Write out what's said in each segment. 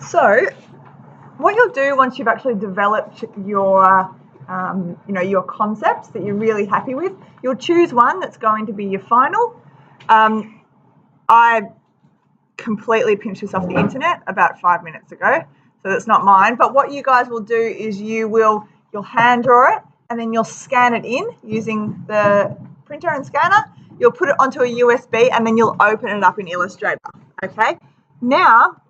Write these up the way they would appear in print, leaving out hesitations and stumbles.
So what you'll do once you've actually developed your your concepts that you're really happy with, you'll choose one that's going to be your final. I completely pinched this off the internet about 5 minutes ago, so that's not mine. But what you guys will do is you'll hand draw it, and then you'll scan it in using the printer and scanner. You'll put it onto a USB, and then you'll open it up in Illustrator. Okay. Now,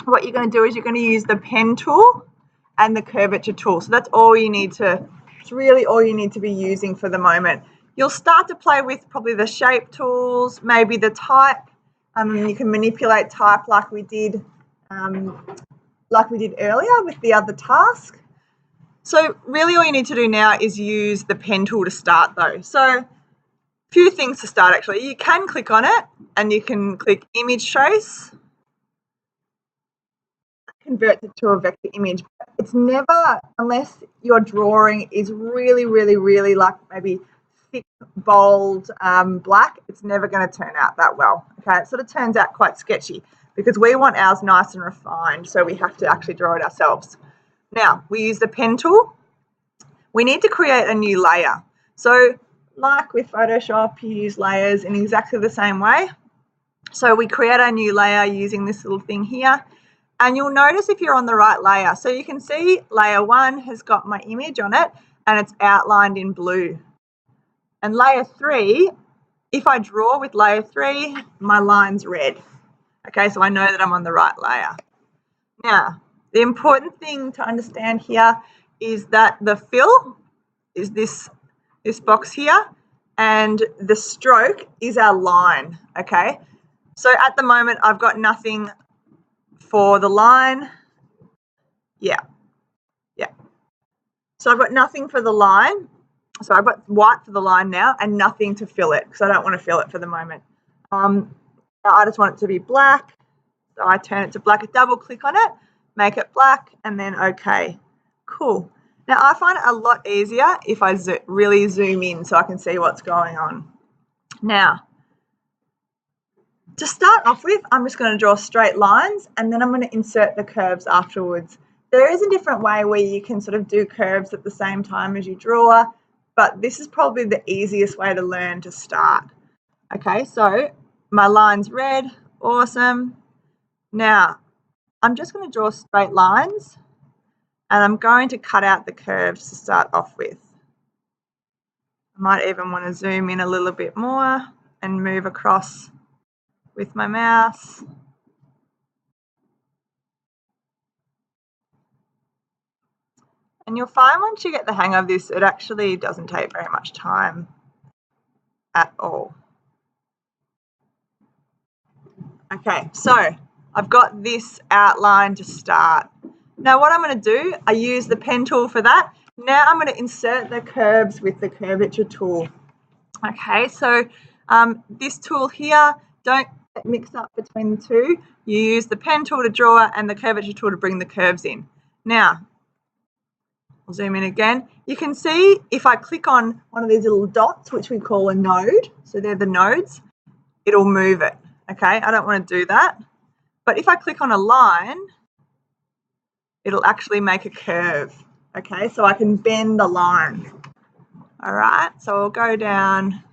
what you're going to do is you're going to use the pen tool and the curvature tool. So that's all you need to. It's really all you need to be using for the moment. You'll start to play with probably the shape tools, maybe the type. You can manipulate type like we did earlier with the other task. So really all you need to do now is use the pen tool to start though. So a few things to start actually. You can click on it and you can click image trace. Converts it to a vector image. It's never, unless your drawing is really like maybe thick, bold, black, it's never going to turn out that well. Okay, it sort of turns out quite sketchy because we want ours nice and refined, so we have to actually draw it ourselves. Now, we use the pen tool. We need to create a new layer. So like with Photoshop, you use layers in exactly the same way. So we create a new layer using this little thing here. And you'll notice if you're on the right layer. So you can see layer 1 has got my image on it and it's outlined in blue. And layer 3, if I draw with layer 3, my line's red. Okay, so I know that I'm on the right layer. Now, the important thing to understand here is that the fill is this box here, and the stroke is our line, okay? So at the moment, I've got nothing for the line. Yeah. So I've got nothing for the line. So I've got white for the line now and nothing to fill it because I don't want to fill it for the moment. I just want it to be black. So I turn it to black, double click on it, make it black, and then okay. Cool. Now I find it a lot easier if I really zoom in so I can see what's going on. Now, to start off with, I'm just going to draw straight lines and then I'm going to insert the curves afterwards. There is a different way where you can sort of do curves at the same time as you draw, but this is probably the easiest way to learn to start. Okay, so my line's red, awesome. Now, I'm just going to draw straight lines and I'm going to cut out the curves to start off with. I might even want to zoom in a little bit more and move across with my mouse. And you'll find once you get the hang of this, it actually doesn't take very much time at all. Okay, so I've got this outline to start. Now what I'm going to do, I use the pen tool for that. Now I'm going to insert the curves with the curvature tool. Okay, so this tool here, don't mix up between the two. You use the pen tool to draw and the curvature tool to bring the curves in. Now, I'll zoom in again. You can see if I click on one of these little dots, which we call a node, so they're the nodes, it'll move it. Okay, I don't want to do that. But if I click on a line, it'll actually make a curve. Okay, so I can bend the line. All right, so I'll go down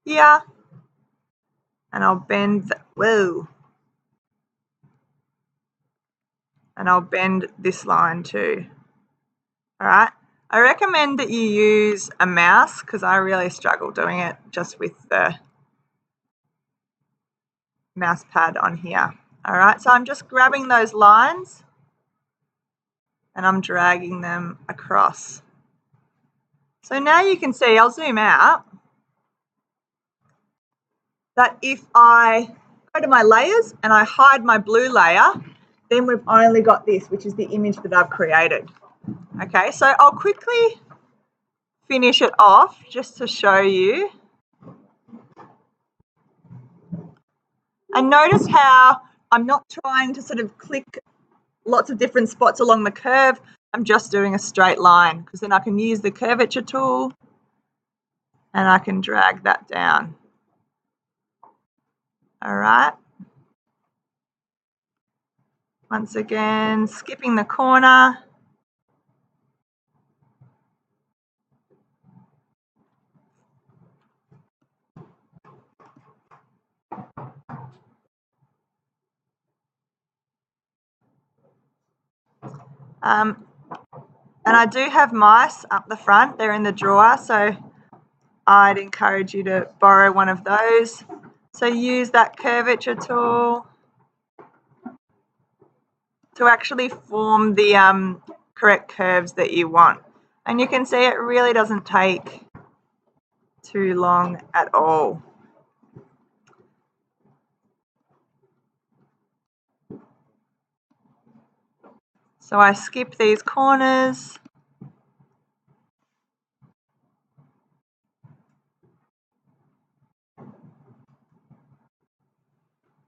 here and I'll bend, and I'll bend this line too. All right, I recommend that you use a mouse because I really struggle doing it just with the mouse pad on here. All right, so I'm just grabbing those lines and I'm dragging them across. So now you can see, I'll zoom out, that if I go to my layers and I hide my blue layer, then we've only got this, which is the image that I've created. Okay, so I'll quickly finish it off just to show you. And notice how I'm not trying to sort of click lots of different spots along the curve. I'm just doing a straight line because then I can use the curvature tool and I can drag that down. All right. Once again, skipping the corner. And I do have mice up the front. They're in the drawer, so I'd encourage you to borrow one of those. So use that curvature tool to actually form the correct curves that you want. And you can see it really doesn't take too long at all. So I skip these corners.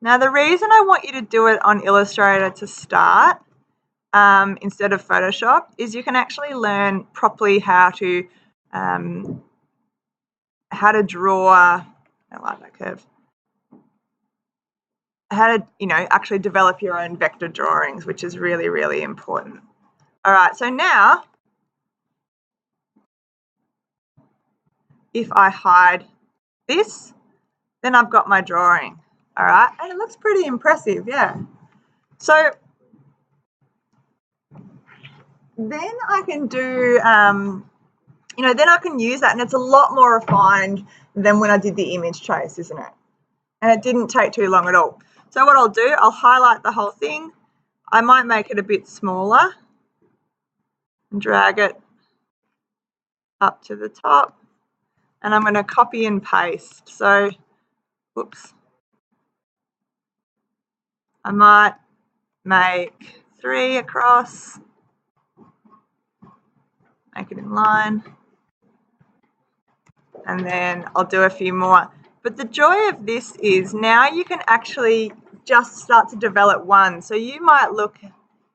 Now the reason I want you to do it on Illustrator to start instead of Photoshop is you can actually learn properly how to draw, I like that curve, how to, actually develop your own vector drawings, which is really, really important. All right, so now if I hide this, then I've got my drawing. All right, and it looks pretty impressive, yeah. So then I can do, then I can use that, and it's a lot more refined than when I did the image trace, isn't it? And it didn't take too long at all. So what I'll do, I'll highlight the whole thing. I might make it a bit smaller and drag it up to the top. And I'm going to copy and paste. So, whoops. I might make 3 across, make it in line, and then I'll do a few more. But the joy of this is now you can actually just start to develop one. So you might look,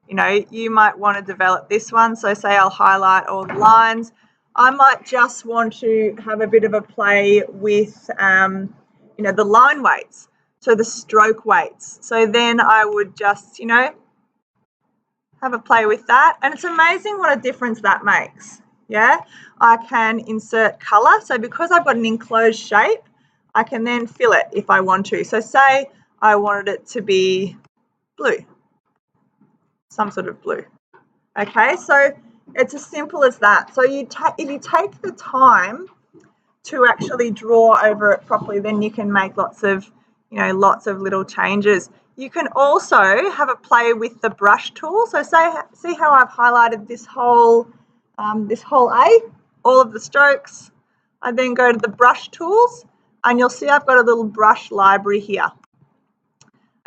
you might want to develop this one. So say I'll highlight all the lines. I might just want to have a bit of a play with, the line weights, so the stroke weights. So then I would just, have a play with that. And it's amazing what a difference that makes. Yeah, I can insert color. So because I've got an enclosed shape, I can then fill it if I want to. So say I wanted it to be blue, some sort of blue. Okay, so it's as simple as that. So if you take the time to actually draw over it properly, then you can make lots of little changes. You can also have a play with the brush tool. So see how I've highlighted this whole A, all of the strokes. I then go to the brush tools, and you'll see I've got a little brush library here.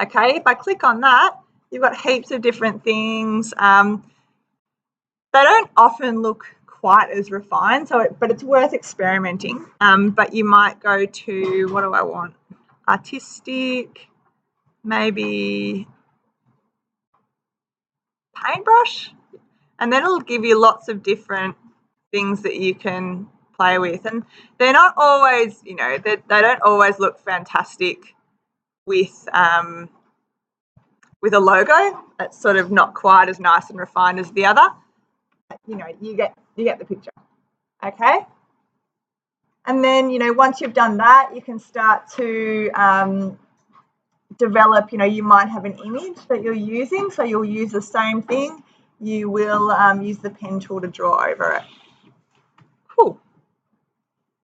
Okay, if I click on that, you've got heaps of different things. They don't often look quite as refined, but it's worth experimenting. But you might go to, what do I want? Artistic, maybe paintbrush, and then it'll give you lots of different things that you can play with. And they're not always, they don't always look fantastic with a logo. That's sort of not quite as nice and refined as the other. You get the picture. Okay. And then, once you've done that, you can start to develop, you might have an image that you're using, so you'll use the same thing. You will use the pen tool to draw over it.